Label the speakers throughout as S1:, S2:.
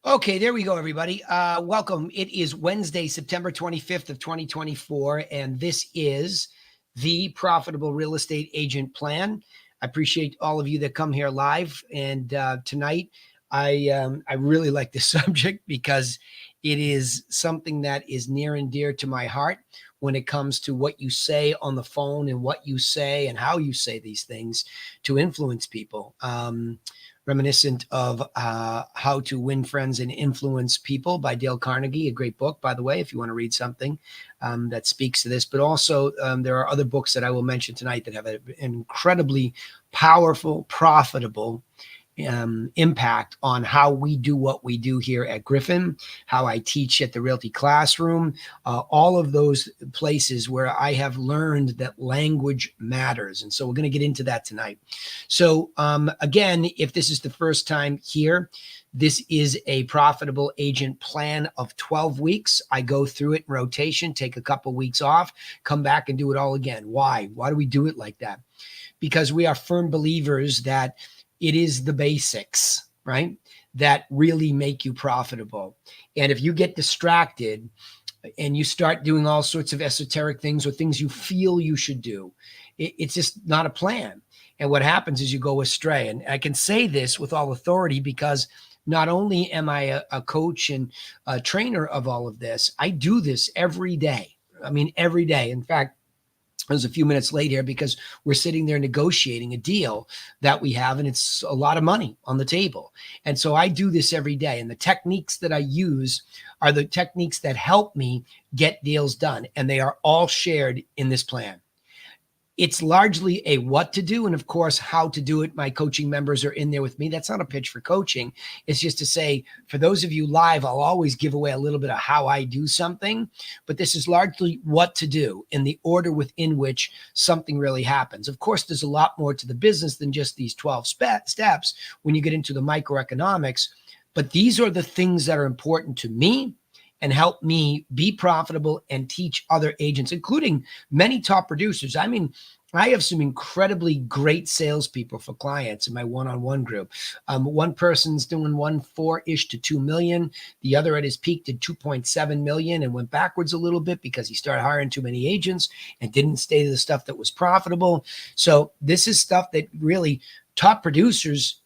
S1: Okay, there we go, everybody. Welcome. It is Wednesday, September 25th of 2024, and this is the Profitable Real Estate Agent Plan. I appreciate all of you that come here live, and tonight I really like this subject because it is something that is near and dear to my heart when it comes to what you say on the phone and what you say and how you say these things to influence people. Reminiscent of How to Win Friends and Influence People by Dale Carnegie, a great book, by the way, if you want to read something that speaks to this. But also there are other books that I will mention tonight that have an incredibly powerful, profitable impact on how we do what we do here at Griffin, how I teach at the Realty Classroom, all of those places where I have learned that language matters. And so we're going to get into that tonight. So again, if this is the first time here, this is a profitable agent plan of 12 weeks. I go through it in rotation, take a couple weeks off, come back and do it all again. Why? Why do we do it like that? Because we are firm believers that it is the basics, right, that really make you profitable. And if you get distracted and you start doing all sorts of esoteric things or things you feel you should do, it's just not a plan. And what happens is you go astray. And I can say this with all authority because not only am I a coach and a trainer of all of this, I do this every day. I mean, every day. In fact, I was a few minutes late here because we're sitting there negotiating a deal that we have, and it's a lot of money on the table. And so I do this every day. And the techniques that I use are the techniques that help me get deals done. And they are all shared in this plan. It's largely a what to do and, of course, how to do it. My coaching members are in there with me. That's not a pitch for coaching. It's just to say, for those of you live, I'll always give away a little bit of how I do something, but this is largely what to do in the order within which something really happens. Of course, there's a lot more to the business than just these 12 steps when you get into the microeconomics, but these are the things that are important to me and help me be profitable and teach other agents, including many top producers. I mean, I have some incredibly great salespeople for clients in my one-on-one group. One person's doing 1.4-ish to 2 million. The other at his peak did 2.7 million and went backwards a little bit because he started hiring too many agents and didn't stay to the stuff that was profitable. So this is stuff that really top producers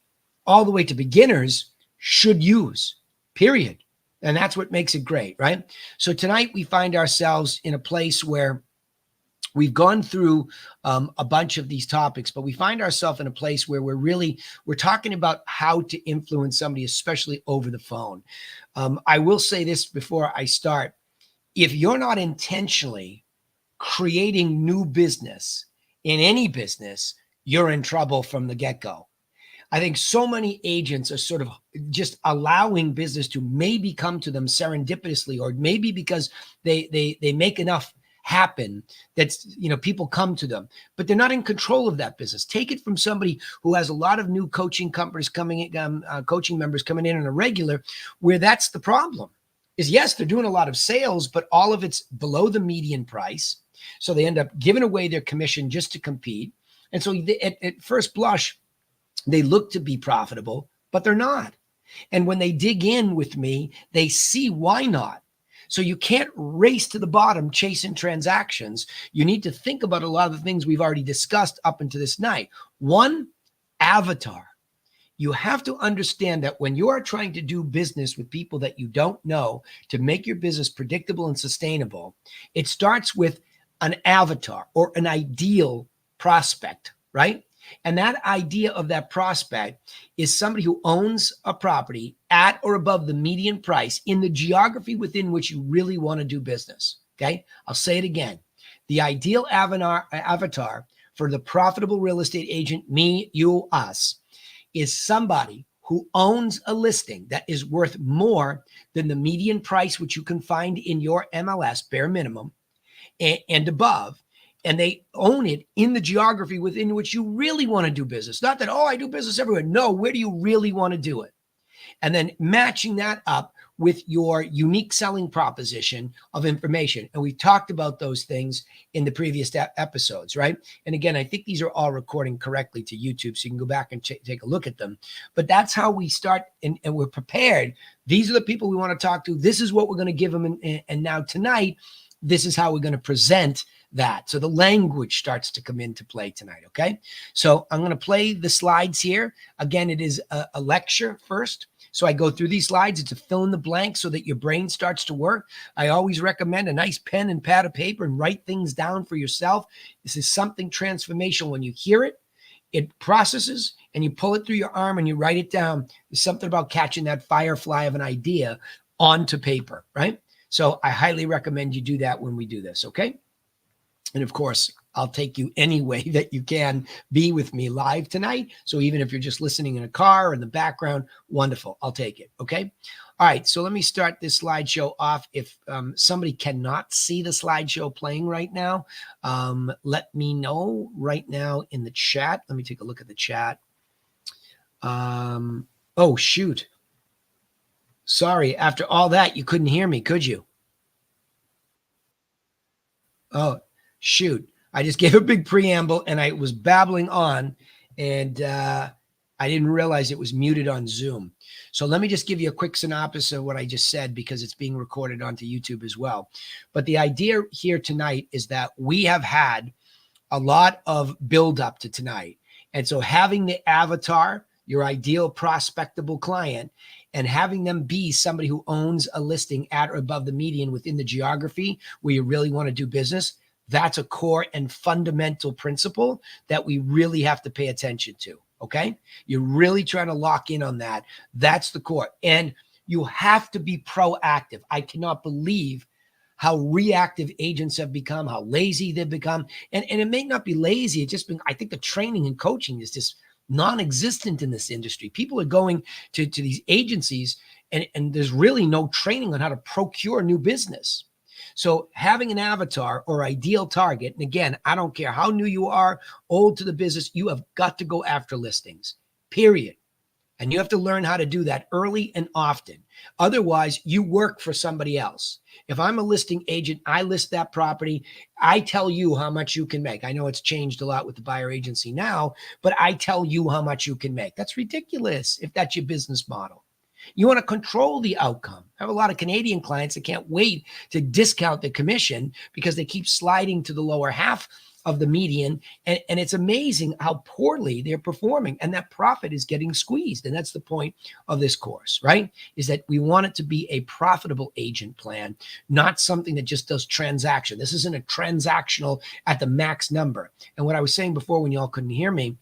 S1: all the way to beginners should use, period. And that's what makes it great, right? So tonight we find ourselves in a place where we've gone through a bunch of these topics, but we find ourselves in a place where we're talking about how to influence somebody, especially over the phone. I will say this before I start. If you're not intentionally creating new business in any business, you're in trouble from the get-go. I think so many agents are sort of just allowing business to maybe come to them serendipitously, or maybe because they make enough happen that people come to them, but they're not in control of that business. Take it from somebody who has a lot of new coaching companies coming in, coaching members coming in on a regular, where that's the problem. Is yes, they're doing a lot of sales, but all of it's below the median price, so they end up giving away their commission just to compete. And so at first blush, they look to be profitable, but they're not. And when they dig in with me, they see why not. So you can't race to the bottom chasing transactions. You need to think about a lot of the things we've already discussed up until this night. One, avatar. You have to understand that when you are trying to do business with people that you don't know to make your business predictable and sustainable, it starts with an avatar or an ideal prospect, right? And that idea of that prospect is somebody who owns a property at or above the median price in the geography within which you really want to do business. Okay. I'll say it again. The ideal avatar for the profitable real estate agent, me, you, us, is somebody who owns a listing that is worth more than the median price, which you can find in your MLS, bare minimum, and above. And they own it in the geography within which you really want to do business. Not that, oh, I do business everywhere. No, where do you really want to do it? And then matching that up with your unique selling proposition of information. And we talked about those things in the previous episodes, right? And again, I think these are all recording correctly to YouTube, so you can go back and take a look at them. But that's how we start, and we're prepared. These are the people we want to talk to. This is what we're going to give them. And now tonight, this is how we're going to present that. So the language starts to come into play tonight, okay? So I'm going to play the slides here. Again, it is a lecture first. So I go through these slides. It's a fill in the blank so that your brain starts to work. I always recommend a nice pen and pad of paper and write things down for yourself. This is something transformational. When you hear it, it processes and you pull it through your arm and you write it down. There's something about catching that firefly of an idea onto paper, right? So I highly recommend you do that when we do this, okay? And of course, I'll take you any way that you can be with me live tonight. So even if you're just listening in a car or in the background, wonderful. I'll take it, okay? All right, so let me start this slideshow off. If somebody cannot see the slideshow playing right now, let me know right now in the chat. Let me take a look at the chat. Oh, shoot. Sorry, after all that, you couldn't hear me, could you? Oh, shoot. I just gave a big preamble and I was babbling on and I didn't realize it was muted on Zoom. So let me just give you a quick synopsis of what I just said because it's being recorded onto YouTube as well. But the idea here tonight is that we have had a lot of build up to tonight. And so having the avatar, your ideal prospectable client, and having them be somebody who owns a listing at or above the median within the geography where you really want to do business, that's a core and fundamental principle that we really have to pay attention to, okay? You're really trying to lock in on that. That's the core. And you have to be proactive. I cannot believe how reactive agents have become, how lazy they've become. And it may not be lazy. It's just been, I think the training and coaching is just non-existent in this industry. People are going to these agencies and there's really no training on how to procure new business. So having an avatar or ideal target, and again, I don't care how new you are, old to the business, you have got to go after listings, period. And you have to learn how to do that early and often. Otherwise, you work for somebody else. If I'm a listing agent, I list that property. I tell you how much you can make. I know it's changed a lot with the buyer agency now, but I tell you how much you can make. That's ridiculous if that's your business model. You want to control the outcome. I have a lot of Canadian clients that can't wait to discount the commission because they keep sliding to the lower half of the median. And it's amazing how poorly they're performing. And that profit is getting squeezed. And that's the point of this course, right? Is that we want it to be a profitable agent plan, not something that just does transaction. This isn't a transactional at the max number. And what I was saying before when y'all couldn't hear me,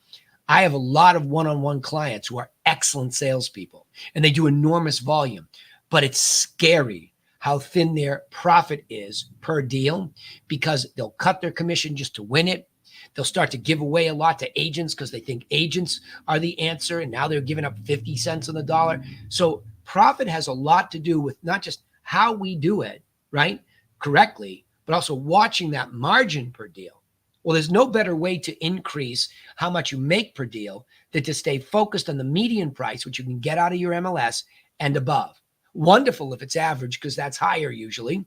S1: I have a lot of one-on-one clients who are excellent salespeople and they do enormous volume, but it's scary how thin their profit is per deal because they'll cut their commission just to win it. They'll start to give away a lot to agents because they think agents are the answer. And now they're giving up 50 cents on the dollar. So profit has a lot to do with not just how we do it, right, correctly, but also watching that margin per deal. Well, there's no better way to increase how much you make per deal than to stay focused on the median price, which you can get out of your MLS and above. Wonderful if it's average because that's higher usually,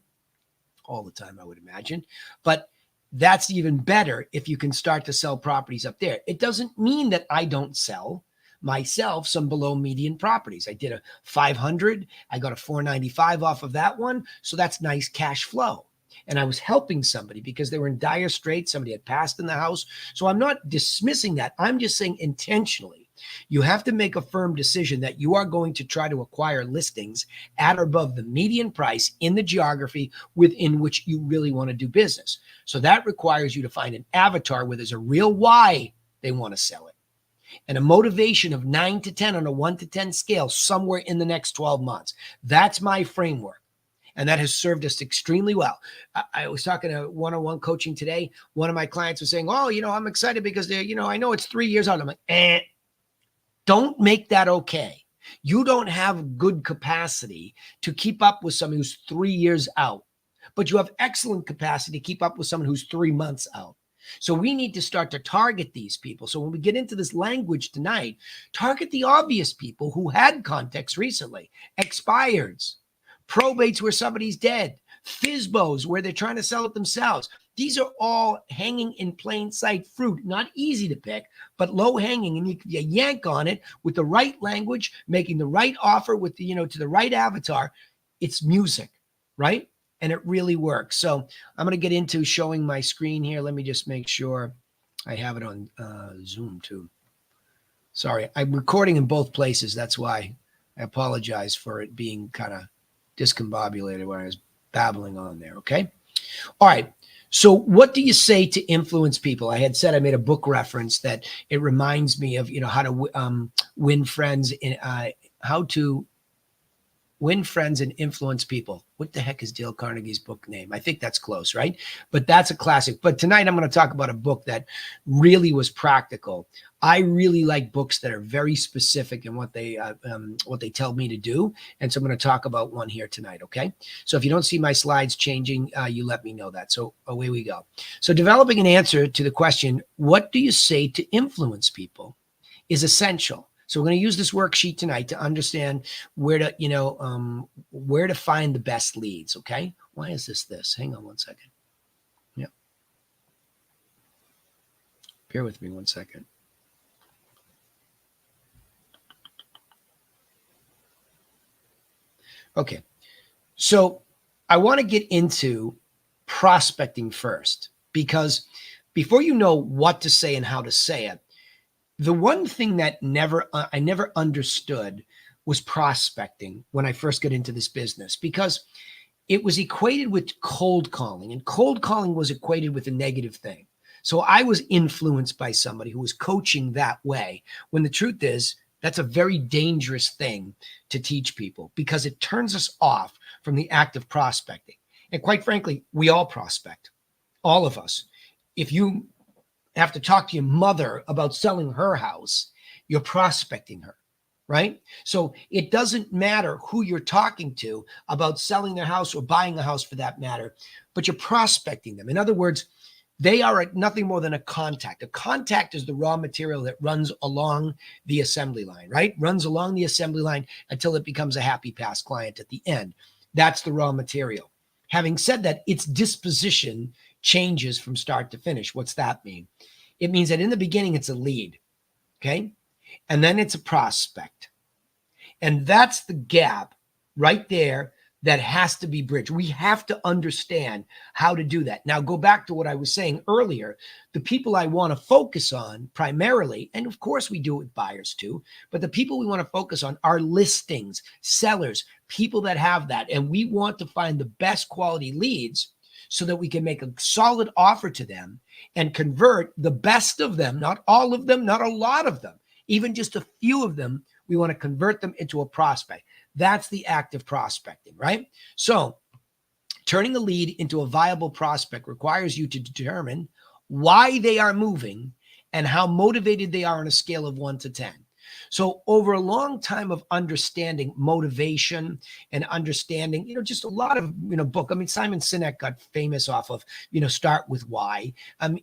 S1: all the time, I would imagine. But that's even better if you can start to sell properties up there. It doesn't mean that I don't sell myself some below median properties. I did a 500. I got a 495 off of that one. So that's nice cash flow. And I was helping somebody because they were in dire straits. Somebody had passed in the house. So I'm not dismissing that. I'm just saying intentionally, you have to make a firm decision that you are going to try to acquire listings at or above the median price in the geography within which you really want to do business. So that requires you to find an avatar where there's a real why they want to sell it and a motivation of 9 to 10 on a 1 to 10 scale somewhere in the next 12 months. That's my framework. And that has served us extremely well. I was talking to one-on-one coaching today. One of my clients was saying, oh, I'm excited because I know it's 3 years out. I'm like, don't make that okay. You don't have good capacity to keep up with someone who's 3 years out, but you have excellent capacity to keep up with someone who's 3 months out. So we need to start to target these people. So when we get into this language tonight, target the obvious people who had context recently, expireds, probates where somebody's dead, FSBOs where they're trying to sell it themselves. These are all hanging in plain sight fruit, not easy to pick, but low hanging. And you yank on it with the right language, making the right offer with the, to the right avatar. It's music, right? And it really works. So I'm going to get into showing my screen here. Let me just make sure I have it on Zoom too. Sorry, I'm recording in both places. That's why I apologize for it being kind of discombobulated when I was babbling on there. Okay. All right. So what do you say to influence people? I had said I made a book reference that it reminds me of, how to win friends in how to win friends and influence people. What the heck is Dale Carnegie's book name? I think that's close, right? But that's a classic. But tonight I'm going to talk about a book that really was practical. I really like books that are very specific in what they tell me to do. And so I'm going to talk about one here tonight, okay? So if you don't see my slides changing, you let me know that. So away we go. So developing an answer to the question, what do you say to influence people, is essential. So we're going to use this worksheet tonight to understand where to find the best leads, okay? Why is this? Hang on one second. Yeah. Bear with me one second. Okay. So I want to get into prospecting first, because before you know what to say and how to say it, the one thing that I never understood was prospecting when I first got into this business, because it was equated with cold calling, and cold calling was equated with a negative thing. So I was influenced by somebody who was coaching that way, when the truth is that's a very dangerous thing to teach people, because it turns us off from the act of prospecting. And quite frankly, we all prospect, all of us. If you have to talk to your mother about selling her house, you're prospecting her, right? So it doesn't matter who you're talking to about selling their house or buying a house for that matter, but you're prospecting them. In other words, they are nothing more than a contact. A contact is the raw material that runs along the assembly line, right? Runs along the assembly line until it becomes a happy pass client at the end. That's the raw material. Having said that, its disposition changes from start to finish. What's that mean? It means that in the beginning, it's a lead, okay? And then it's a prospect. And that's the gap right there that has to be bridged. We have to understand how to do that. Now, go back to what I was saying earlier. The people I want to focus on primarily, and of course we do it with buyers too, but the people we want to focus on are listings, sellers, people that have that. And we want to find the best quality leads so that we can make a solid offer to them and convert the best of them, not all of them, not a lot of them, even just a few of them. We want to convert them into a prospect. That's the act of prospecting, right? So turning a lead into a viable prospect requires you to determine why they are moving and how motivated they are on a scale of 1 to 10. So over a long time of understanding motivation and understanding, just a lot of, book. I mean, Simon Sinek got famous off of, start with why.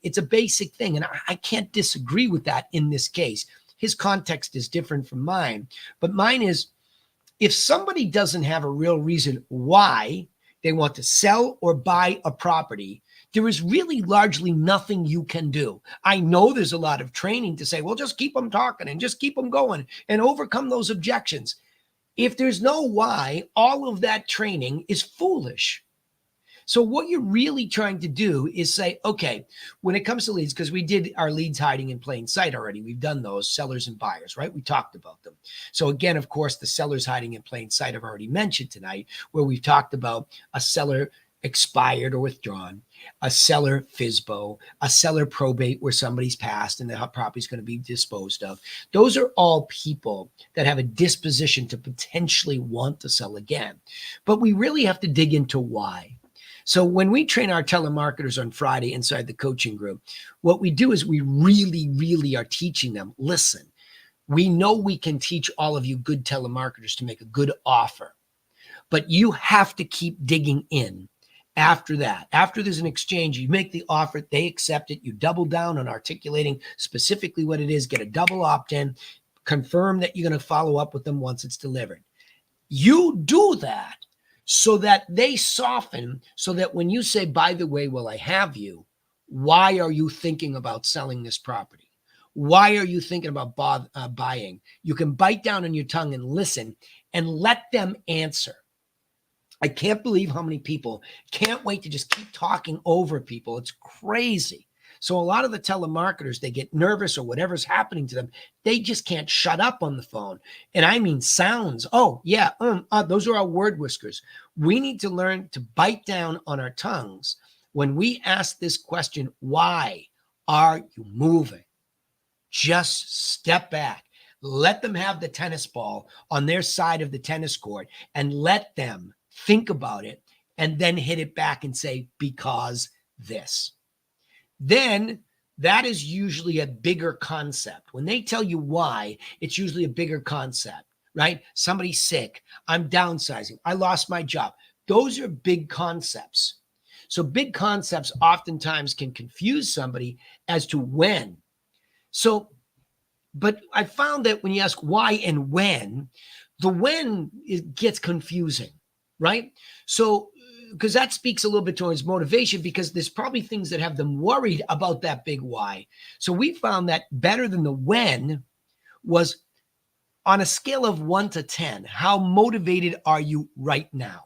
S1: It's a basic thing. And I can't disagree with that in this case. His context is different from mine, but mine is, if somebody doesn't have a real reason why they want to sell or buy a property, there is really largely nothing you can do. I know there's a lot of training to say, well, just keep them talking and just keep them going and overcome those objections. If there's no why, all of that training is foolish. So what you're really trying to do is say, okay, when it comes to leads, because we did our leads hiding in plain sight already. We've done those, sellers and buyers, right? We talked about them. So again, of course, the sellers hiding in plain sight I've already mentioned tonight, where we've talked about a seller expired or withdrawn, a seller FSBO, a seller probate where somebody's passed and the property is going to be disposed of. Those are all people that have a disposition to potentially want to sell again. But we really have to dig into why. So when we train our telemarketers on Friday inside the coaching group, what we do is we really, really are teaching them, listen, we know we can teach all of you good telemarketers to make a good offer, but you have to keep digging in after that. After there's an exchange, you make the offer, they accept it, you double down on articulating specifically what it is, get a double opt-in, confirm that you're going to follow up with them once it's delivered. You do that so that they soften, so that when you say, by the way, will I have you, why are you thinking about selling this property? Why are you thinking about buying? You can bite down on your tongue and listen and let them answer. I can't believe how many people can't wait to just keep talking over people. It's crazy. So a lot of the telemarketers, they get nervous or whatever's happening to them. They just can't shut up on the phone. And I mean sounds. Oh, yeah, those are our word whiskers. We need to learn to bite down on our tongues when we ask this question, why are you moving? Just step back. Let them have the tennis ball on their side of the tennis court and let them think about it and then hit it back and say, because this. Then that is usually a bigger concept. When they tell you why, it's usually a bigger concept, right? Somebody's sick. I'm downsizing. I lost my job. Those are big concepts. So big concepts oftentimes can confuse somebody as to when. So, but I found that when you ask why and when, the when it gets confusing, right? So, because that speaks a little bit towards motivation, because there's probably things that have them worried about that big why. So we found that better than the when was on a scale of 1 to 10, how motivated are you right now?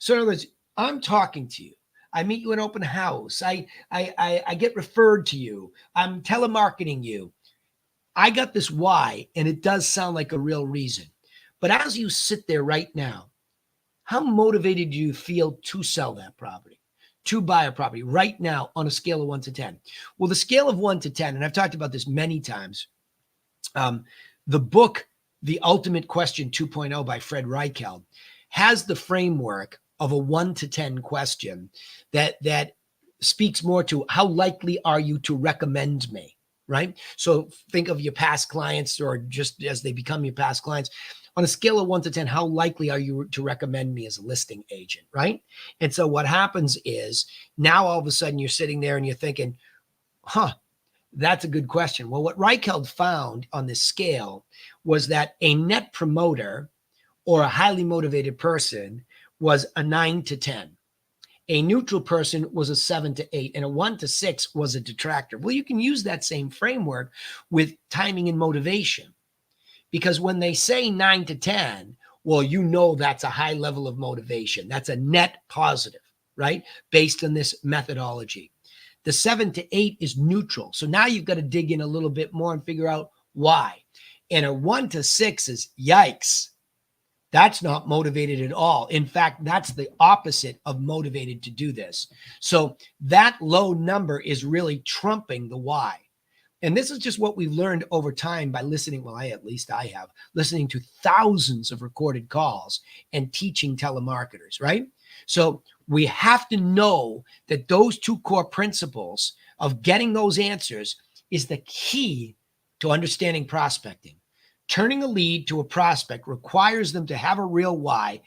S1: So in other words, I'm talking to you. I meet you in open house. I get referred to you. I'm telemarketing you. I got this why, and it does sound like a real reason. But as you sit there right now, how motivated do you feel to sell that property, to buy a property right now on a scale of 1 to 10? Well, the scale of 1 to 10, and I've talked about this many times, the book, The Ultimate Question 2.0 by Fred Reichheld, has the framework of a 1 to 10 question that speaks more to how likely are you to recommend me, right? So think of your past clients, or just as they become your past clients. On a scale of 1 to 10, how likely are you to recommend me as a listing agent, right? And so what happens is now all of a sudden you're sitting there and you're thinking, that's a good question. Well, what Reichheld found on this scale was that a net promoter or a highly motivated person was a 9 to 10. A neutral person was a 7 to 8, and a 1 to 6 was a detractor. Well, you can use that same framework with timing and motivation. Because when they say 9 to 10, well, you know that's a high level of motivation. That's a net positive, right? Based on this methodology. The 7 to 8 is neutral. So now you've got to dig in a little bit more and figure out why. And a 1 to 6 is yikes. That's not motivated at all. In fact, that's the opposite of motivated to do this. So that low number is really trumping the why. And this is just what we've learned over time by listening. Well, at least I have, listening to thousands of recorded calls and teaching telemarketers, right? So we have to know that those two core principles of getting those answers is the key to understanding prospecting. Turning a lead to a prospect requires them to have a real why,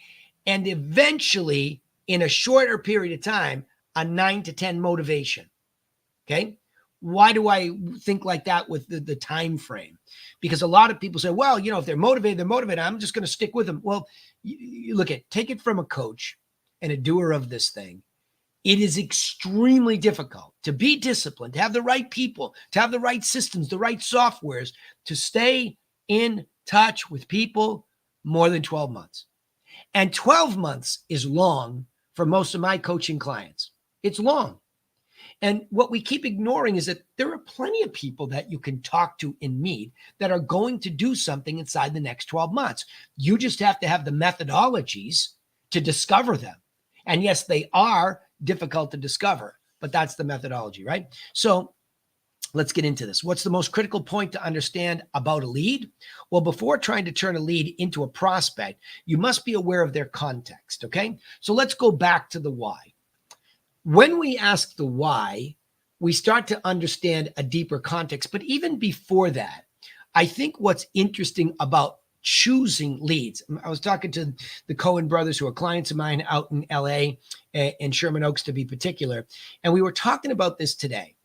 S1: and eventually, in a shorter period of time, a 9 to 10 motivation. Okay. Why do I think like that with the time frame? Because a lot of people say, well, if they're motivated, I'm just going to stick with them. Well, you look at, take it from a coach and a doer of this thing. It is extremely difficult to be disciplined, to have the right people, to have the right systems, the right softwares, to stay in touch with people more than 12 months. And 12 months is long for most of my coaching clients. It's long. And what we keep ignoring is that there are plenty of people that you can talk to and meet that are going to do something inside the next 12 months. You just have to have the methodologies to discover them. And yes, they are difficult to discover, but that's the methodology, right? So let's get into this. What's the most critical point to understand about a lead? Well, before trying to turn a lead into a prospect, you must be aware of their context, okay? So let's go back to the why. When we ask the why, we start to understand a deeper context. But even before that, I think what's interesting about choosing leads, I was talking to the Cohen brothers, who are clients of mine out in LA and Sherman Oaks to be particular, and we were talking about this today.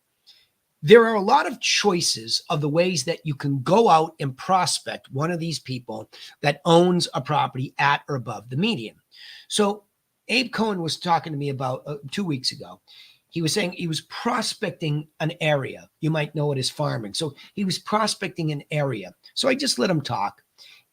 S1: there are a lot of choices of the ways that you can go out and prospect one of these people that owns a property at or above the median. So Abe Cohen was talking to me about 2 weeks ago. He was saying he was prospecting an area. You might know it as farming. So he was prospecting an area. So I just let him talk,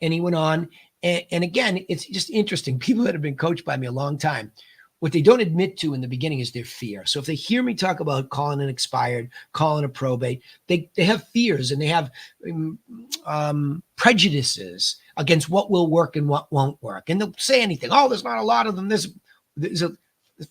S1: and he went on. And again, it's just interesting. People that have been coached by me a long time, what they don't admit to in the beginning is their fear. So if they hear me talk about calling an expired, calling a probate, they have fears, and they have prejudices against what will work and what won't work. And they'll say anything. Oh, there's not a lot of them.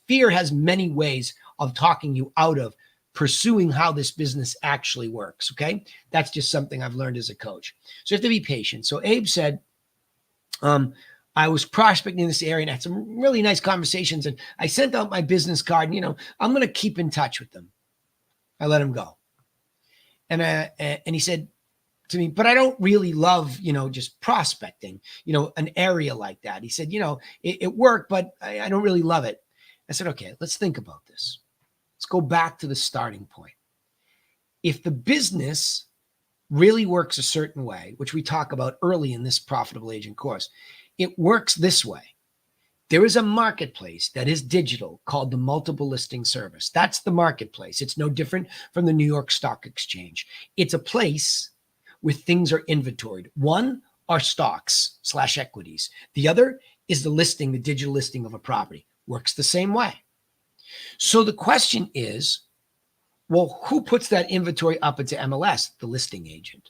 S1: Fear has many ways of talking you out of pursuing how this business actually works. Okay. That's just something I've learned as a coach. So you have to be patient. So Abe said, I was prospecting in this area and had some really nice conversations, and I sent out my business card, and, I'm going to keep in touch with them. I let him go. And he said to me, but I don't really love, just prospecting, an area like that. He said, it worked, but I don't really love it. I said, okay, let's think about this. Let's go back to the starting point. If the business really works a certain way, which we talk about early in this Profitable Agent course, it works this way. There is a marketplace that is digital called the Multiple Listing Service. That's the marketplace. It's no different from the New York Stock Exchange. It's a place where things are inventoried. One are stocks/equities. The other is the digital listing of a property. Works the same way. So the question is, well, who puts that inventory up into MLS? The listing agent.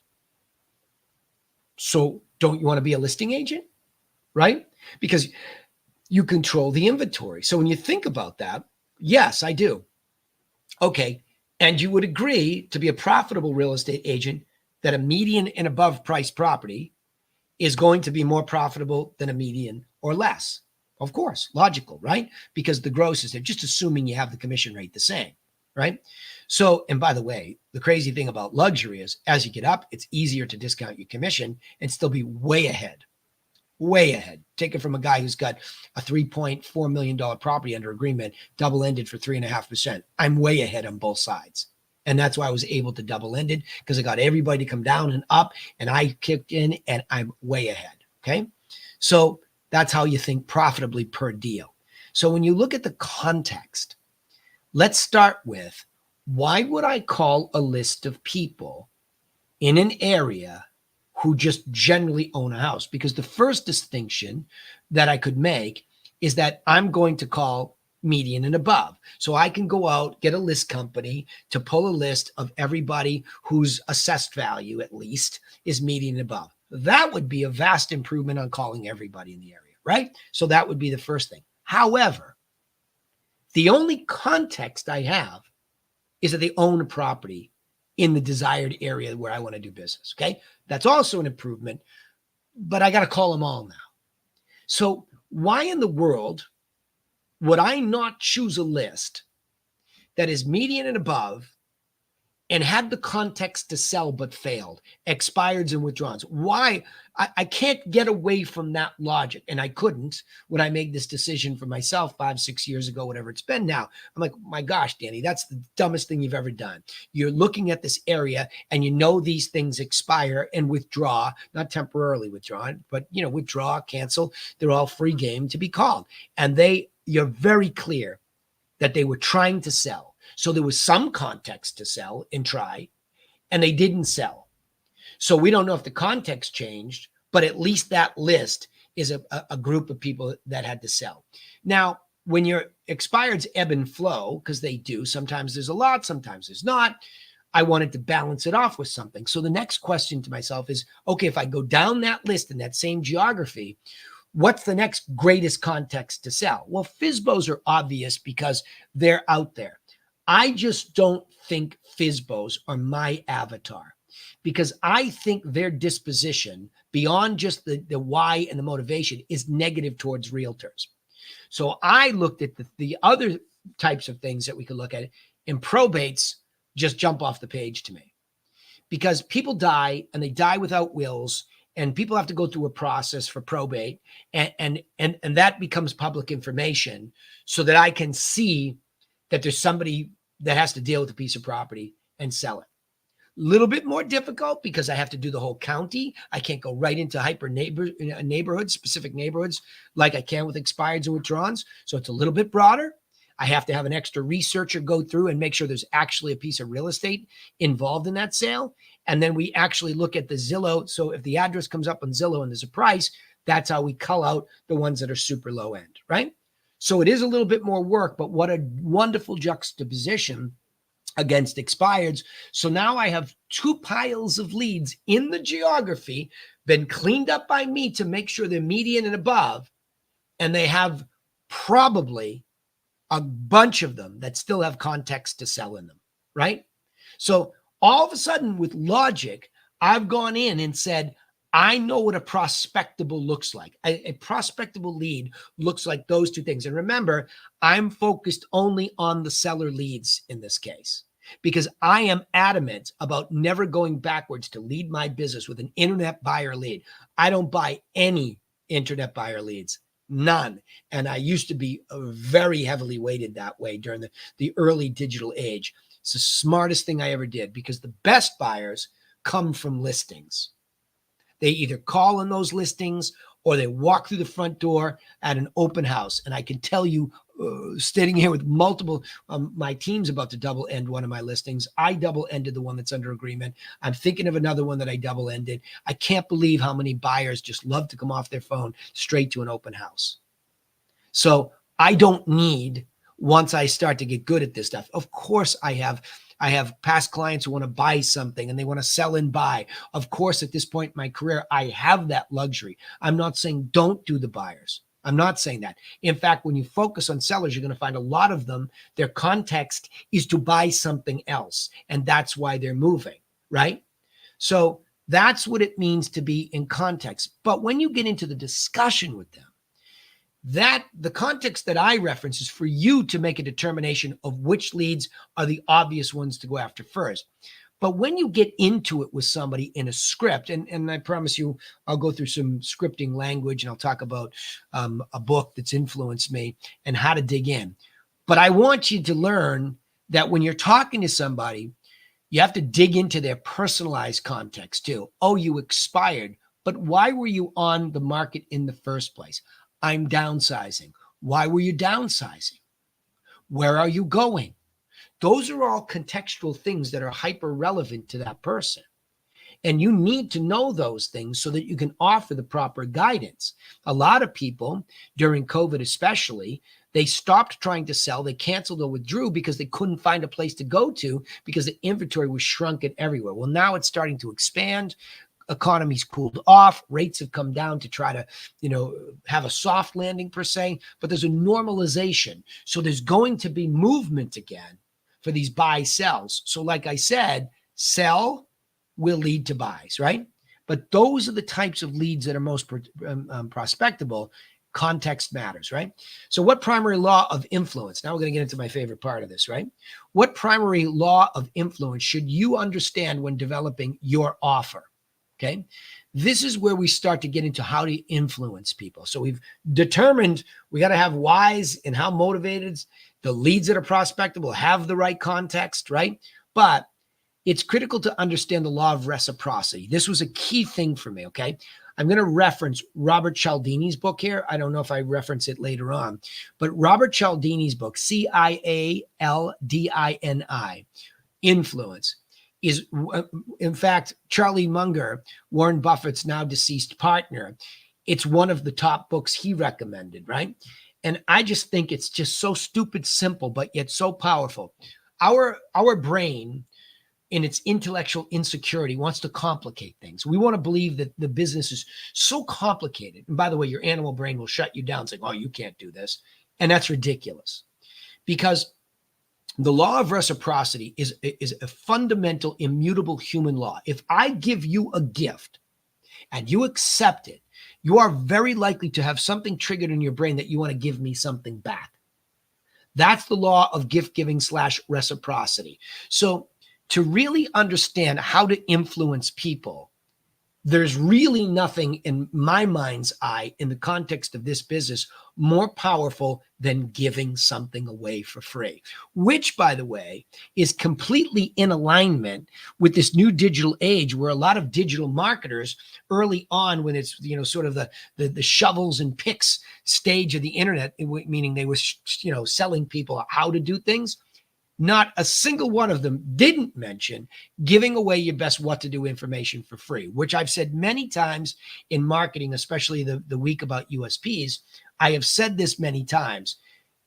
S1: So don't you want to be a listing agent? Right? Because you control the inventory. So when you think about that, yes, I do. Okay. And you would agree, to be a profitable real estate agent, that a median and above price property is going to be more profitable than a median or less. Of course, logical, right? Because the gross is there, just assuming you have the commission rate the same, right? So, and by the way, the crazy thing about luxury is as you get up, it's easier to discount your commission and still be way ahead. Take it from a guy who's got a $3.4 million property under agreement, double-ended for 3.5%. I'm way ahead on both sides. And that's why I was able to double-ended, because I got everybody to come down and up, and I kicked in, and I'm way ahead. Okay. So that's how you think profitably per deal. So when you look at the context, let's start with, why would I call a list of people in an area who just generally own a house? Because the first distinction that I could make is that I'm going to call median and above. So I can go out, get a list company to pull a list of everybody whose assessed value at least is median and above. That would be a vast improvement on calling everybody in the area, right? So that would be the first thing. However, the only context I have is that they own a property in the desired area where I want to do business. Okay. That's also an improvement, but I got to call them all now. So why in the world would I not choose a list that is median and above and had the context to sell but failed, expireds and withdrawals? Why? I can't get away from that logic. And I couldn't when I made this decision for myself 5-6 years ago, whatever it's been now. I'm like, my gosh, Danny, that's the dumbest thing you've ever done. You're looking at this area and these things expire and withdraw, not temporarily withdraw, but withdraw, cancel. They're all free game to be called. And you're very clear that they were trying to sell. So there was some context to sell and try, and they didn't sell. So we don't know if the context changed, but at least that list is a group of people that had to sell. Now, when your expireds ebb and flow, because they do, sometimes there's a lot, sometimes there's not, I wanted to balance it off with something. So the next question to myself is, okay, if I go down that list in that same geography, what's the next greatest context to sell? Well, FSBOs are obvious because they're out there. I just don't think FSBOs are my avatar, because I think their disposition, beyond just the why and the motivation, is negative towards realtors. So I looked at the other types of things that we could look at, and probates just jump off the page to me, because people die and they die without wills, and people have to go through a process for probate, and that becomes public information, so that I can see that there's somebody that has to deal with a piece of property and sell it. Little bit more difficult because I have to do the whole county. I can't go right into neighborhoods, specific neighborhoods, like I can with expireds and withdrawals. So it's a little bit broader. I have to have an extra researcher go through and make sure there's actually a piece of real estate involved in that sale. And then we actually look at the Zillow. So if the address comes up on Zillow and there's a price, that's how we cull out the ones that are super low end, right? So it is a little bit more work, but what a wonderful juxtaposition against expireds. So now I have 2 piles of leads in the geography, been cleaned up by me to make sure they're median and above, and they have probably a bunch of them that still have context to sell in them, right? So all of a sudden with logic, I've gone in and said, I know what a prospectable looks like. A prospectable lead looks like those 2 things. And remember, I'm focused only on the seller leads in this case, because I am adamant about never going backwards to lead my business with an internet buyer lead. I don't buy any internet buyer leads, none. And I used to be very heavily weighted that way during the early digital age. It's the smartest thing I ever did, because the best buyers come from listings. They either call on those listings or they walk through the front door at an open house. And I can tell you, sitting here with multiple, my team's about to double end one of my listings. I double ended the one that's under agreement. I'm thinking of another one that I double ended. I can't believe how many buyers just love to come off their phone straight to an open house. So I don't need, once I start to get good at this stuff, of course I have past clients who want to buy something and they want to sell and buy. Of course, at this point in my career, I have that luxury. I'm not saying don't do the buyers. I'm not saying that. In fact, when you focus on sellers, you're going to find a lot of them, their context is to buy something else. And that's why they're moving, right? So that's what it means to be in context. But when you get into the discussion with them, that the context that I reference is for you to make a determination of which leads are the obvious ones to go after first. But when you get into it with somebody in a script, and I promise you, I'll go through some scripting language and I'll talk about a book that's influenced me and how to dig in. But I want you to learn that when you're talking to somebody, you have to dig into their personalized context too. Oh, you expired, but why were you on the market in the first place? I'm downsizing. Why were you downsizing? Where are you going? Those are all contextual things that are hyper relevant to that person. And you need to know those things so that you can offer the proper guidance. A lot of people during COVID, especially, they stopped trying to sell. They canceled or withdrew because they couldn't find a place to go to because the inventory was shrunken everywhere. Well, now it's starting to expand. Economy's cooled off, rates have come down to try to, have a soft landing per se, but there's a normalization. So there's going to be movement again for these buy sells. So like I said, sell will lead to buys, right? But those are the types of leads that are most prospectable. Context matters, right? So what primary law of influence? Now we're going to get into my favorite part of this, right? What primary law of influence should you understand when developing your offer? Okay. This is where we start to get into how to influence people. So we've determined we got to have whys and how motivated the leads that are prospectable have the right context, right? But it's critical to understand the law of reciprocity. This was a key thing for me. Okay. I'm going to reference Robert Cialdini's book here. I don't know if I reference it later on, but Robert Cialdini's book, Cialdini, Influence, is, in fact, Charlie Munger, Warren Buffett's now deceased partner. It's one of the top books he recommended, right? And I just think it's just so stupid simple, but yet so powerful. Our brain, in its intellectual insecurity, wants to complicate things. We want to believe that the business is so complicated. And by the way, your animal brain will shut you down saying, oh, you can't do this. And that's ridiculous, because the law of reciprocity is a fundamental, immutable human law. If I give you a gift and you accept it, you are very likely to have something triggered in your brain that you want to give me something back. That's the law of gift giving / reciprocity. So to really understand how to influence people, There's really nothing in my mind's eye in the context of this business more powerful than giving something away for free, which, by the way, is completely in alignment with this new digital age where a lot of digital marketers early on, when it's, sort of the shovels and picks stage of the internet, meaning they were, selling people how to do things, not a single one of them didn't mention giving away your best what to do information for free, which I've said many times in marketing, especially the week about USPs. I have said this many times.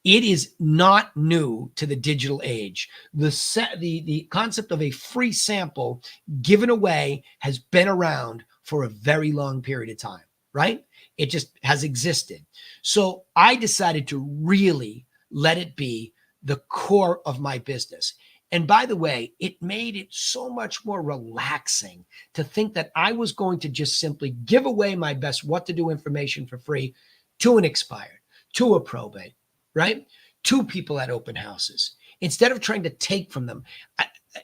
S1: It is not new to the digital age. The concept of a free sample given away has been around for a very long period of time, right? It just has existed. So I decided to really let it be the core of my business. And by the way, it made it so much more relaxing to think that I was going to just simply give away my best what to do information for free to an expired, to a probate, right? To people at open houses, instead of trying to take from them.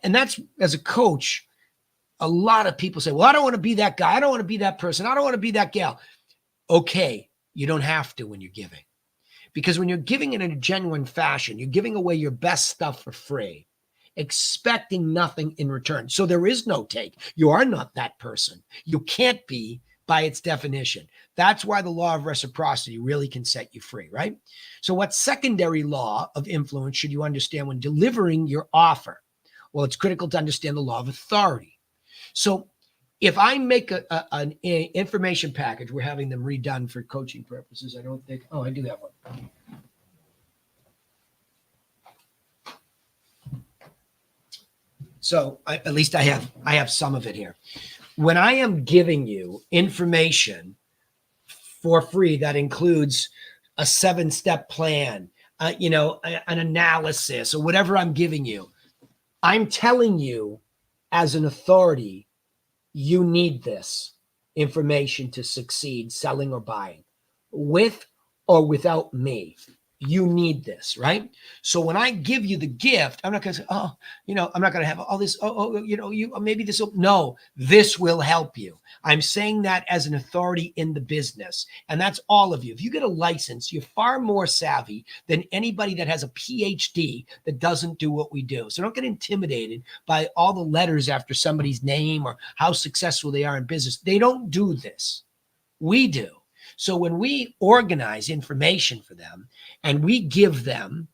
S1: And that's, as a coach, a lot of people say, well, I don't want to be that guy. I don't want to be that person. I don't want to be that gal. Okay, you don't have to when you're giving. Because when you're giving it in a genuine fashion, you're giving away your best stuff for free, expecting nothing in return. So there is no take. You are not that person. You can't be by its definition. That's why the law of reciprocity really can set you free, right? So what secondary law of influence should you understand when delivering your offer? Well, it's critical to understand the law of authority. So if I make an information package, we're having them redone for coaching purposes. I don't think, I do have one. So at least I have some of it here. When I am giving you information for free, that includes a 7-step plan, an analysis or whatever I'm giving you, I'm telling you as an authority, you need this information to succeed selling or buying. With or without me, you need this, right? So when I give you the gift, I'm not going to say, I'm not going to have all this. Maybe this will. No, this will help you. I'm saying that as an authority in the business. And that's all of you. If you get a license, you're far more savvy than anybody that has a PhD that doesn't do what we do. So don't get intimidated by all the letters after somebody's name or how successful they are in business. They don't do this. We do. So when we organize information for them and we give them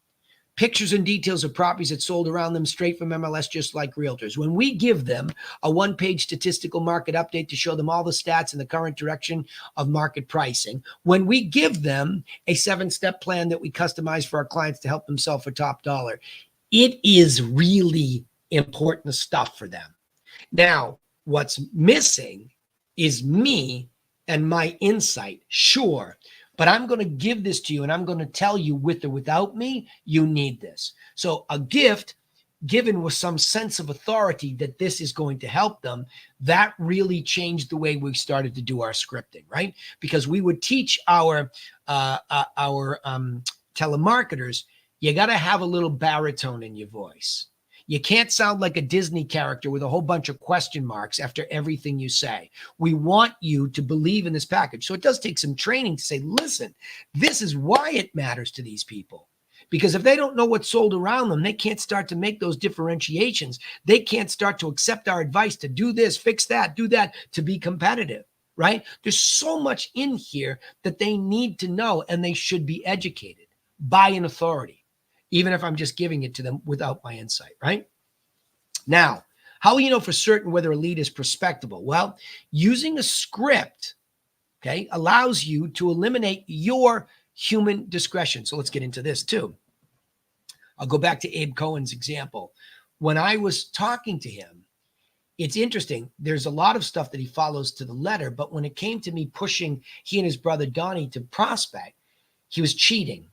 S1: pictures and details of properties that sold around them straight from MLS, just like realtors, when we give them a 1-page statistical market update to show them all the stats in the current direction of market pricing, when we give them a 7-step plan that we customize for our clients to help them sell for top dollar, it is really important stuff for them. Now, what's missing is me and my insight, sure, but I'm going to give this to you and I'm going to tell you with or without me, you need this. So a gift given with some sense of authority that this is going to help them, that really changed the way we started to do our scripting, right? Because we would teach our telemarketers, you got to have a little baritone in your voice. You can't sound like a Disney character with a whole bunch of question marks after everything you say. We want you to believe in this package. So it does take some training to say, listen, this is why it matters to these people. Because if they don't know what's sold around them, they can't start to make those differentiations. They can't start to accept our advice to do this, fix that, do that, to be competitive, right? There's so much in here that they need to know, and they should be educated by an authority, even if I'm just giving it to them without my insight, right? Now, how will you know for certain whether a lead is prospectable? Well, using a script, okay, allows you to eliminate your human discretion. So let's get into this too. I'll go back to Abe Cohen's example. When I was talking to him, it's interesting. There's a lot of stuff that he follows to the letter, but when it came to me pushing he and his brother Donnie to prospect, he was cheating.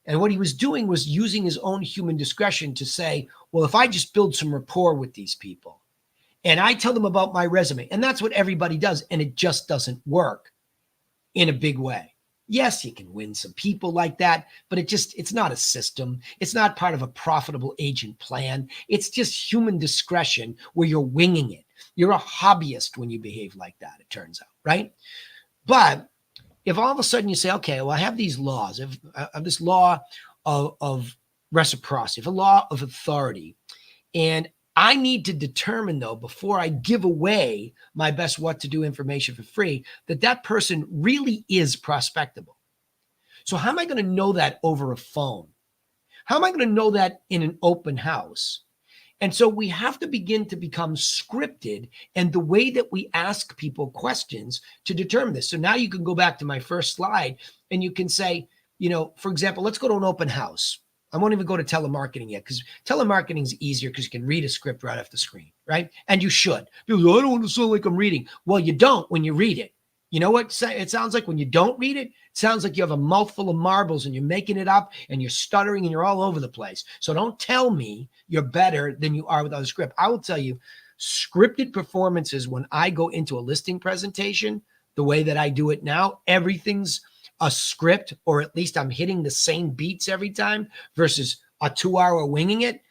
S1: And what he was doing was using his own human discretion to say, well, if I just build some rapport with these people and I tell them about my resume, and that's what everybody does, and it just doesn't work in a big way. Yes, you can win some people like that, but it's not a system. It's not part of a profitable agent plan. It's just human discretion where you're winging it. You're a hobbyist when you behave like that, it turns out, right? But if all of a sudden you say, okay, well, I have these laws, of this law of reciprocity, of a law of authority, and I need to determine, though, before I give away my best what to do information for free, that person really is prospectable. So how am I going to know that over a phone? How am I going to know that in an open house? And so we have to begin to become scripted and the way that we ask people questions to determine this. So now you can go back to my first slide and you can say, for example, let's go to an open house. I won't even go to telemarketing yet because telemarketing is easier because you can read a script right off the screen, right? And you should. People go, I don't want to sound like I'm reading. Well, you don't when you read it. You know what it sounds like when you don't read it? It sounds like you have a mouthful of marbles and you're making it up and you're stuttering and you're all over the place. So don't tell me you're better than you are without a script. I will tell you, scripted performances, when I go into a listing presentation, the way that I do it now, everything's a script, or at least I'm hitting the same beats every time versus a 2-hour winging it.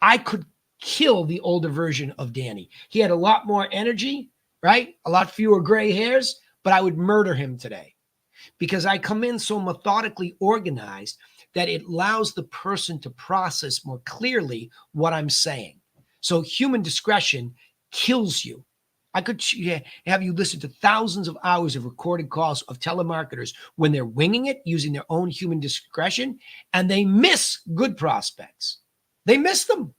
S1: I could kill the older version of Danny. He had a lot more energy, right? A lot fewer gray hairs, but I would murder him today because I come in so methodically organized that it allows the person to process more clearly what I'm saying. So human discretion kills you. I could have you listen to thousands of hours of recorded calls of telemarketers when they're winging it using their own human discretion, and they miss good prospects. They miss them.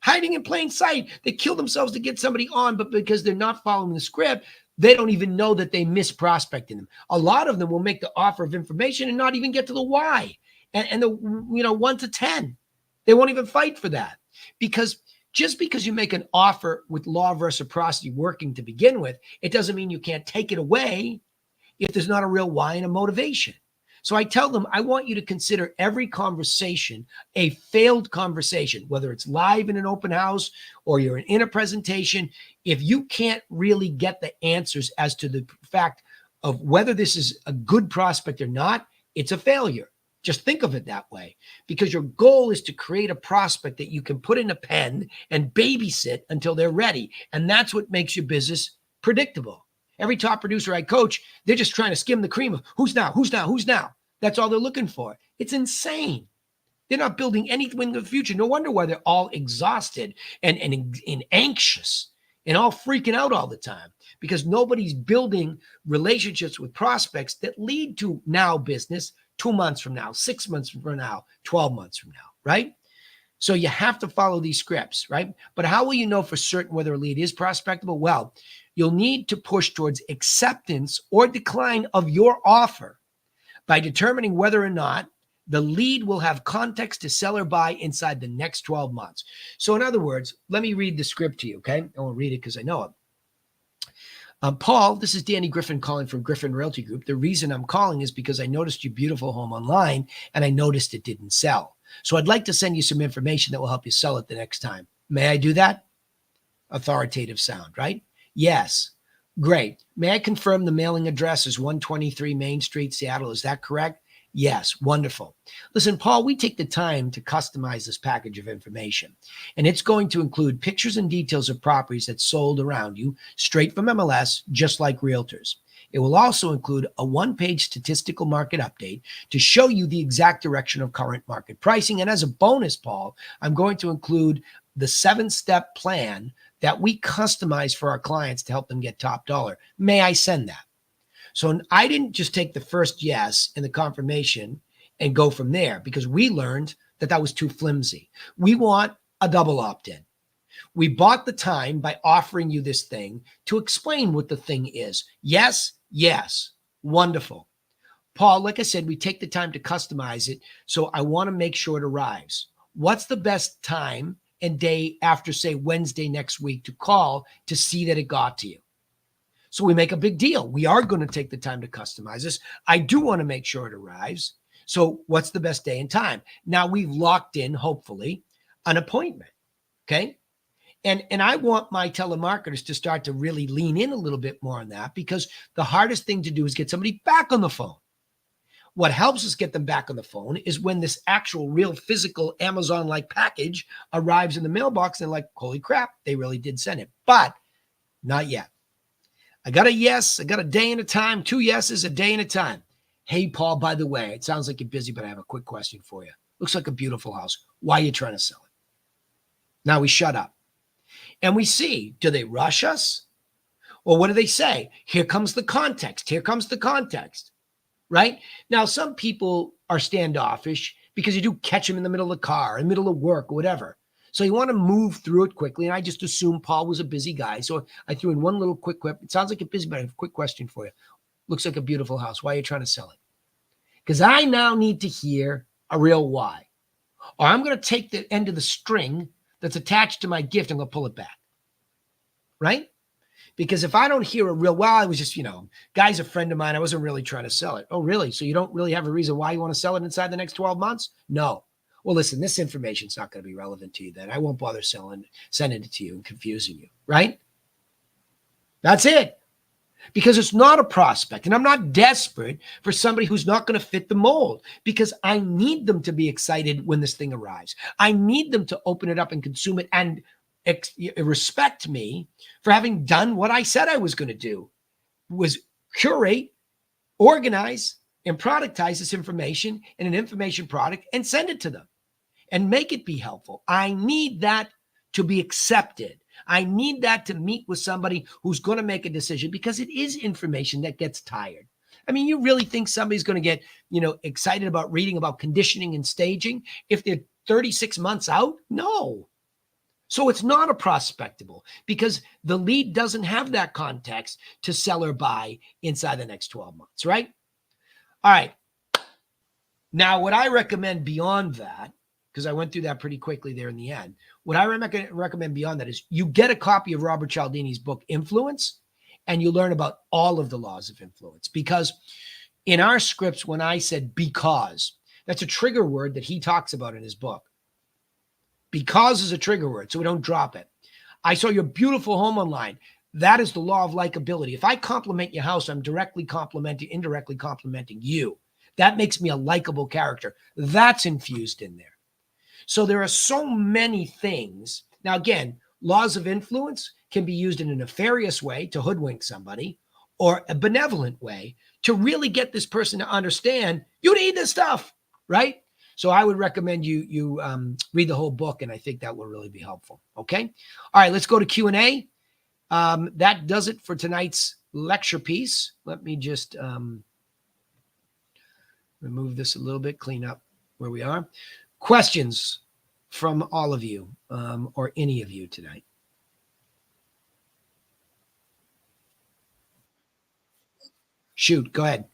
S1: Hiding in plain sight. They kill themselves to get somebody on, but because they're not following the script, they don't even know that they miss prospecting them. A lot of them will make the offer of information and not even get to the why and the 1 to 10. They won't even fight for that because just because you make an offer with law of reciprocity working to begin with, it doesn't mean you can't take it away if there's not a real why and a motivation. So I tell them, I want you to consider every conversation a failed conversation, whether it's live in an open house or you're in a presentation. If you can't really get the answers as to the fact of whether this is a good prospect or not, it's a failure. Just think of it that way, because your goal is to create a prospect that you can put in a pen and babysit until they're ready. And that's what makes your business predictable. Every top producer I coach, they're just trying to skim the cream of who's now. That's all they're looking for. It's insane. They're not building anything in the future. No wonder why they're all exhausted and anxious and all freaking out all the time, because nobody's building relationships with prospects that lead to now business 2 months from now, 6 months from now, 12 months from now, right? So you have to follow these scripts, right? But how will you know for certain whether a lead is prospectable? Well, you'll need to push towards acceptance or decline of your offer by determining whether or not the lead will have context to sell or buy inside the next 12 months. So in other words, let me read the script to you, okay? I won't read it because I know it. Paul, this is Danny Griffin calling from Griffin Realty Group. The reason I'm calling is because I noticed your beautiful home online and I noticed it didn't sell. So I'd like to send you some information that will help you sell it the next time. May I do that? Authoritative sound, right? Yes. Great. May I confirm the mailing address is 123 Main Street, Seattle? Is that correct? Yes. Wonderful. Listen, Paul, we take the time to customize this package of information, and it's going to include pictures and details of properties that sold around you straight from MLS, just like realtors. It will also include a one-page statistical market update to show you the exact direction of current market pricing. And as a bonus, Paul, I'm going to include the 7-step plan that we customize for our clients to help them get top dollar. May I send that? So I didn't just take the first yes in the confirmation and go from there, because we learned that was too flimsy. We want a double opt-in. We bought the time by offering you this thing to explain what the thing is. Yes, yes, wonderful. Paul, like I said, we take the time to customize it, so I want to make sure it arrives. What's the best time and day after, say, Wednesday next week to call to see that it got to you? So we make a big deal. We are going to take the time to customize this. I do want to make sure it arrives. So what's the best day and time? Now we've locked in, hopefully, an appointment, okay? And I want my telemarketers to start to really lean in a little bit more on that, because the hardest thing to do is get somebody back on the phone. What helps us get them back on the phone is when this actual real physical Amazon-like package arrives in the mailbox and they're like, holy crap, they really did send it. But Not yet. I got a yes. I got a day and a time. 2 yeses, a day and a time. Hey, Paul, by the way, it sounds like you're busy, but I have a quick question for you. Looks like a beautiful house. Why are you trying to sell it? Now we shut up. And we see, do they rush us? Or what do they say? Here comes the context. Here comes the context. Right? Now, some people are standoffish because you do catch them in the middle of the car, in the middle of work, or whatever. So you want to move through it quickly. And I just assumed Paul was a busy guy. So I threw in one little quick quip. It sounds like you're busy, but I have a quick question for you. Looks like a beautiful house. Why are you trying to sell it? Because I now need to hear a real why. Or I'm going to take the end of the string that's attached to my gift and I'm going to pull it back. Right? Because if I don't hear a real, well, I was just, guy's a friend of mine. I wasn't really trying to sell it. Oh, really? So you don't really have a reason why you want to sell it inside the next 12 months? No. Well, listen, this information's not going to be relevant to you then. I won't bother sending it to you and confusing you, right? That's it. Because it's not a prospect. And I'm not desperate for somebody who's not going to fit the mold because I need them to be excited when this thing arrives. I need them to open it up and consume it and respect me for having done what I said I was going to do, was curate, organize, and productize this information in an information product and send it to them and make it be helpful. I need that to be accepted. I need that to meet with somebody who's going to make a decision because it is information that gets tired. I mean, you really think somebody's going to get, excited about reading about conditioning and staging if they're 36 months out? No. So it's not a prospectable because the lead doesn't have that context to sell or buy inside the next 12 months, right? All right. Now, what I recommend beyond that, because I went through that pretty quickly there in the end, what I recommend beyond that is you get a copy of Robert Cialdini's book, Influence, and you learn about all of the laws of influence. Because in our scripts, when I said because, that's a trigger word that he talks about in his book. Because is a trigger word, so we don't drop it. I saw your beautiful home online. That is the law of likability. If I compliment your house, I'm indirectly complimenting you. That makes me a likable character. That's infused in there. So there are so many things. Now, again, laws of influence can be used in a nefarious way to hoodwink somebody or a benevolent way to really get this person to understand you need this stuff, right? So I would recommend you read the whole book, and I think that will really be helpful. Okay. All right, let's go to Q&A. That does it for tonight's lecture piece. Let me just remove this a little bit, clean up where we are. Questions from all of you or any of you tonight? Shoot, go ahead.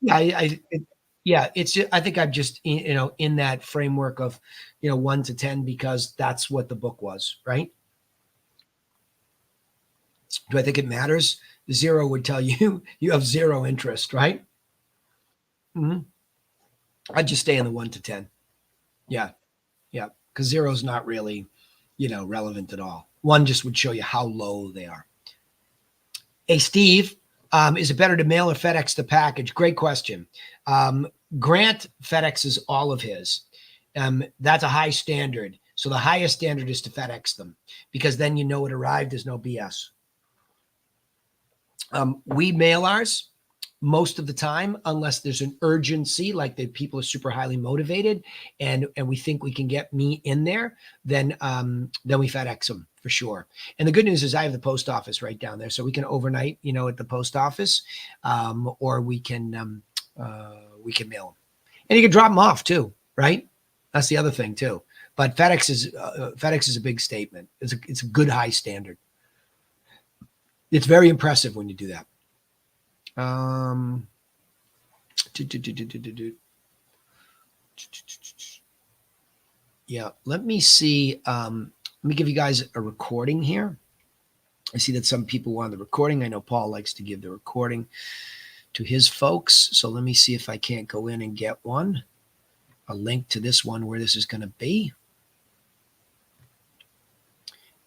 S1: Yeah, I think I'm just, in that framework of, 1 to 10, because that's what the book was, right? Do I think it matters? 0 would tell you you have 0 interest, right? Mm-hmm. I'd just stay in the 1 to 10. Yeah. Yeah. Because 0 is not really, relevant at all. 1 just would show you how low they are. Hey, Steve, is it better to mail or FedEx the package? Great question. Grant FedExes all of his. That's a high standard. So the highest standard is to FedEx them because then it arrived. There's no BS. We mail ours most of the time, unless there's an urgency, like the people are super highly motivated and we think we can get me in there, then we FedEx them for sure. And the good news is I have the post office right down there. So we can overnight, at the post office, or we can mail them. And you can drop them off too, right? That's the other thing too. But FedEx is a big statement. It's a good high standard. It's very impressive when you do that. Yeah, let me see. Let me give you guys a recording here. I see that some people want the recording. I know Paul likes to give the recording to his folks. So let me see if I can't go in and get a link to this one where this is going to be.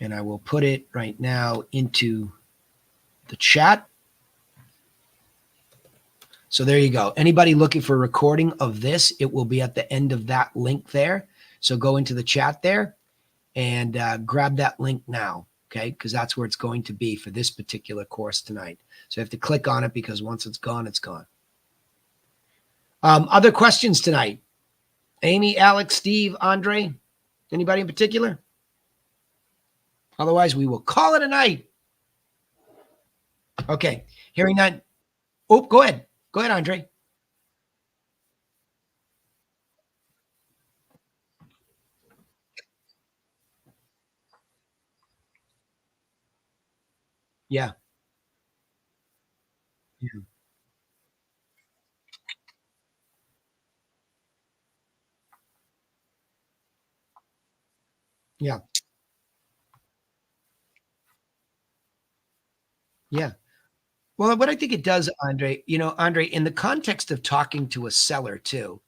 S1: And I will put it right now into the chat. So there you go. Anybody looking for a recording of this, it will be at the end of that link there. So go into the chat there and grab that link now, okay? Because that's where it's going to be for this particular course tonight. So you have to click on it because once it's gone, it's gone. Other questions tonight? Amy, Alex, Steve, Andre, anybody in particular? Otherwise, we will call it a night. Okay, hearing that. Oh, go ahead. Go ahead, Andre. Yeah. Yeah. Yeah. Yeah. Well, what I think it does, Andre, Andre, in the context of talking to a seller too,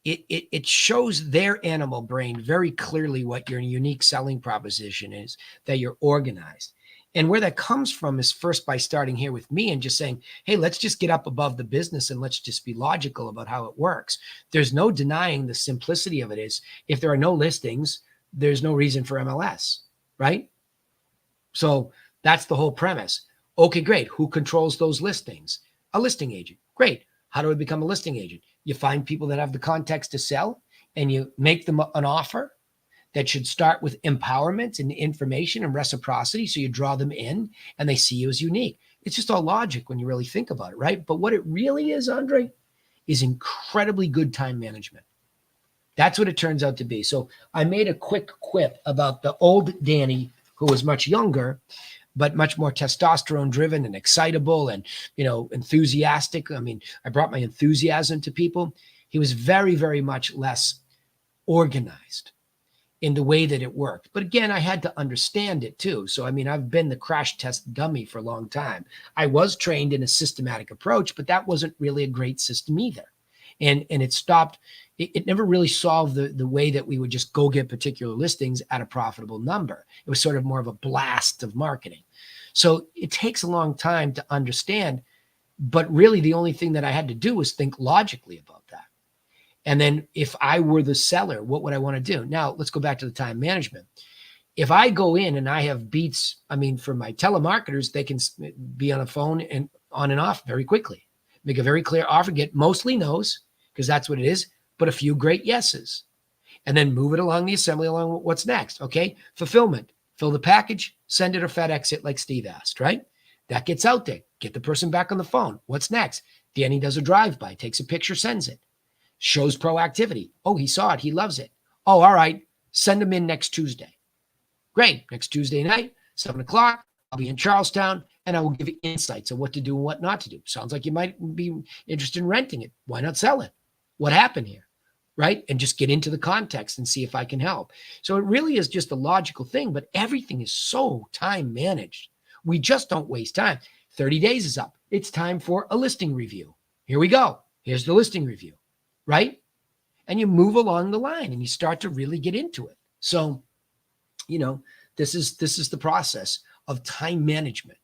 S1: it shows their animal brain very clearly what your unique selling proposition is, that you're organized. And where that comes from is first by starting here with me and just saying, hey, let's just get up above the business and let's just be logical about how it works. There's no denying the simplicity of it is if there are no listings, there's no reason for MLS, right? So that's the whole premise. Okay, great. Who controls those listings? A listing agent. Great. How do I become a listing agent? You find people that have the context to sell and you make them an offer that should start with empowerment and information and reciprocity. So you draw them in and they see you as unique. It's just all logic when you really think about it, right? But what it really is, Andre, is incredibly good time management. That's what it turns out to be. So I made a quick quip about the old Danny who was much younger, but much more testosterone driven and excitable and, enthusiastic. I mean, I brought my enthusiasm to people. He was very, very much less organized in the way that it worked. But again, I had to understand it too. So, I mean, I've been the crash test dummy for a long time. I was trained in a systematic approach, but that wasn't really a great system either. And it stopped, it never really solved the way that we would just go get particular listings at a profitable number. It was sort of more of a blast of marketing. So it takes a long time to understand, but really the only thing that I had to do was think logically about that. And then if I were the seller, what would I want to do? Now, let's go back to the time management. If I go in and I have beats, I mean, for my telemarketers, they can be on a phone and on and off very quickly. Make a very clear offer, get mostly no's, because that's what it is, but a few great yeses. And then move it along the assembly along what's next. Okay. Fulfillment, fill the package, send it or FedEx it like Steve asked, right? That gets out there. Get the person back on the phone. What's next? Danny does a drive-by, takes a picture, sends it. Shows proactivity. Oh, he saw it. He loves it. Oh, all right. Send him in next Tuesday. Great. Next Tuesday night, 7:00, I'll be in Charlestown and I will give you insights on what to do and what not to do. Sounds like you might be interested in renting it. Why not sell it? What happened here? Right? And just get into the context and see if I can help. So it really is just a logical thing, but everything is so time managed. We just don't waste time. 30 days is up. It's time for a listing review. Here we go. Here's the listing review, right? And you move along the line and you start to really get into it. So, this is the process of time management.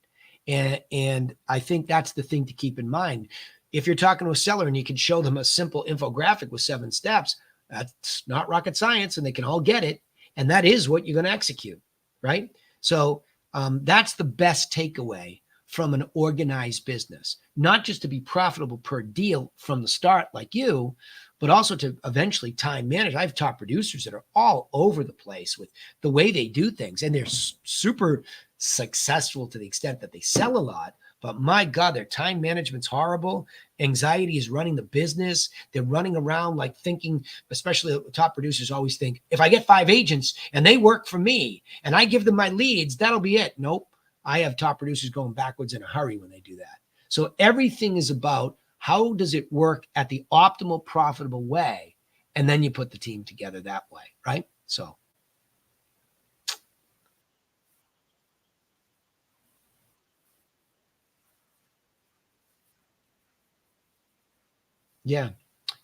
S1: And I think that's the thing to keep in mind. If you're talking to a seller and you can show them a simple infographic with 7 steps, that's not rocket science and they can all get it. And that is what you're going to execute, right? So that's the best takeaway from an organized business, not just to be profitable per deal from the start like you, but also to eventually time manage. I have top producers that are all over the place with the way they do things, and they're super successful to the extent that they sell a lot. But my God, their time management's horrible. Anxiety is running the business. They're running around like thinking, especially the top producers always think, if I get 5 agents and they work for me and I give them my leads, that'll be it. Nope. I have top producers going backwards in a hurry when they do that. So everything is about how does it work at the optimal, profitable way? And then you put the team together that way, right? So, yeah.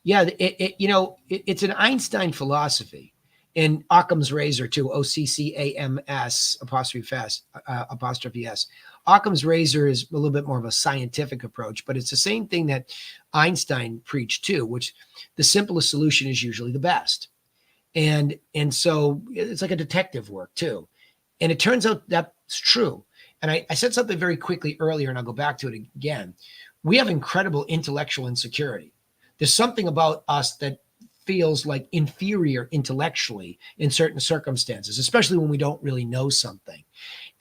S1: Yeah, it's an Einstein philosophy. And Occam's razor too, OCCAMS apostrophe S. Occam's razor is a little bit more of a scientific approach, but it's the same thing that Einstein preached too, which the simplest solution is usually the best. And so it's like a detective work too. And it turns out that's true. And I said something very quickly earlier, and I'll go back to it again. We have incredible intellectual insecurity. There's something about us that feels like inferior intellectually in certain circumstances, especially when we don't really know something.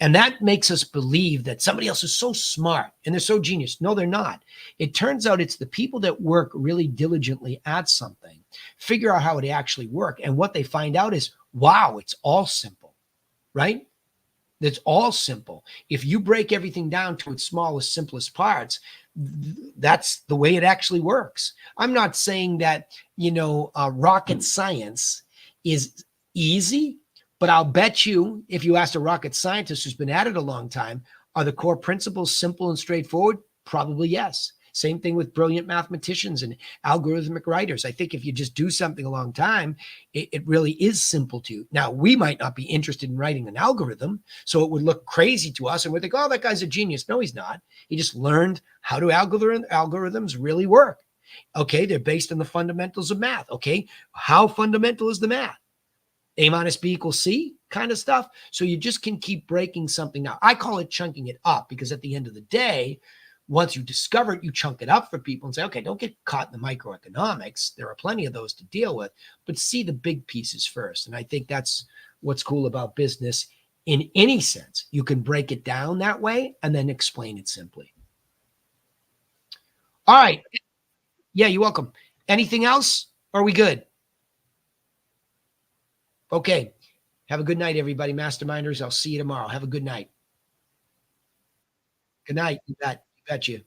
S1: And that makes us believe that somebody else is so smart and they're so genius. No, they're not. It turns out it's the people that work really diligently at something, figure out how it actually works. And what they find out is, wow, it's all simple, right? It's all simple. If you break everything down to its smallest, simplest parts, that's the way it actually works. I'm not saying that, rocket science is easy, but I'll bet you if you asked a rocket scientist who's been at it a long time, are the core principles simple and straightforward? Probably yes. Same thing with brilliant mathematicians and algorithmic writers. I think if you just do something a long time, it really is simple to you. Now, we might not be interested in writing an algorithm, so it would look crazy to us, and we'd think, oh, that guy's a genius. No, he's not. He just learned how do algorithms really work. Okay, they're based on the fundamentals of math. Okay, how fundamental is the math? A minus B equals C kind of stuff. So you just can keep breaking something. Now, I call it chunking it up because at the end of the day, once you discover it, you chunk it up for people and say, okay, don't get caught in the microeconomics. There are plenty of those to deal with, but see the big pieces first. And I think that's what's cool about business in any sense. You can break it down that way and then explain it simply. All right. Yeah, you're welcome. Anything else? Are we good? Okay. Have a good night, everybody. Masterminders, I'll see you tomorrow. Have a good night. Good night. You bet you.